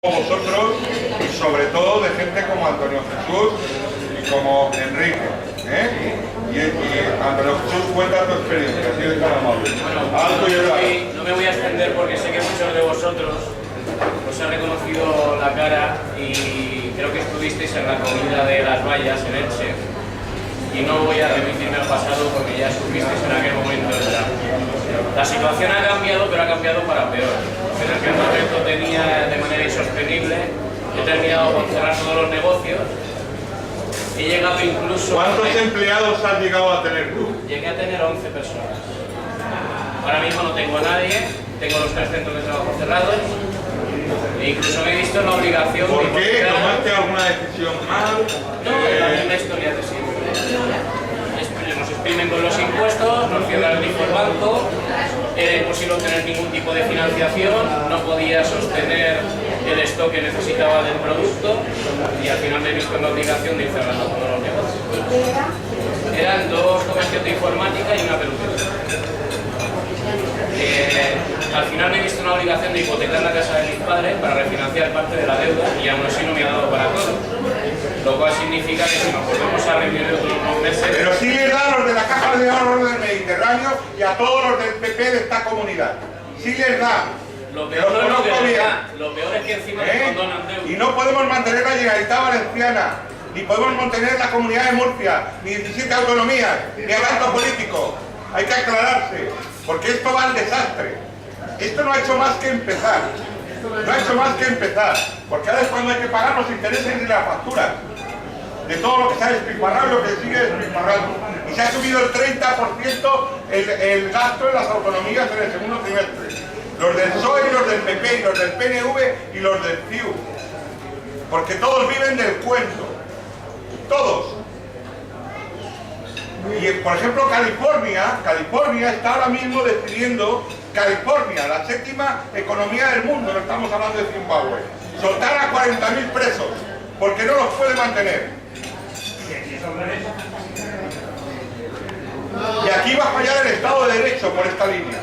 Vosotros y sobre todo de gente como Antonio Jesús y como Enrique, y Antonio Jesús, cuenta tu experiencia, así de tan amable. No me voy a extender porque sé que muchos de vosotros os han reconocido la cara y creo que estuvisteis en la comida de las vallas en Elche, y no voy a remitirme al pasado porque ya estuvisteis en aquel momento. La situación ha cambiado, pero ha cambiado para peor. En aquel momento tenía de manera insostenible, he terminado con cerrar todos los negocios, he llegado incluso... ¿Cuántos empleados has llegado a tener tú? Llegué a tener 11 personas. Ahora mismo no tengo a nadie, tengo los 3 centros de trabajo cerrados, e incluso me he visto en la obligación de... ¿Por qué? ¿Tomaste alguna decisión mal? No, es la misma historia de siempre. Nos exprimen con los impuestos, nos cierran el grifo el banco, era imposible obtener ningún tipo de financiación, no podía sostener el stock que necesitaba del producto y al final me he visto en la obligación de ir cerrando todos los negocios. Eran 2 comercios de informática y una peluquería. Al final me he visto en la obligación de hipotecar la casa de mis padres para refinanciar parte de la deuda y aún así no me ha dado para todo. Lo cual significa que si nos volvemos a reunir en unos meses... Pero sí les da a los de la Caja de Ahorros del Mediterráneo y a todos los del PP de esta comunidad. Sí les da. Lo peor no es lo que les da, lo peor es que encima nos condonan deuda. Y no podemos mantener la Generalitat Valenciana, ni podemos mantener la Comunidad de Murcia, ni 17 autonomías, ni abasto político. Hay que aclararse, porque esto va al desastre. Esto no ha hecho más que empezar. No ha hecho más que empezar, porque ahora es cuando hay que pagar los intereses y las facturas de todo lo que se ha despilfarrado y lo que sigue despilfarrando. Y se ha subido el 30% el gasto en las autonomías en el segundo trimestre. Los del PSOE y los del PP y los del PNV y los del CIU. Porque todos viven del cuento. Todos. Y por ejemplo California está ahora mismo decidiendo, California, la 7ª economía del mundo, no estamos hablando de Zimbabue, soltar a 40.000 presos, porque no los puede mantener. Y aquí va a fallar el Estado de Derecho por esta línea.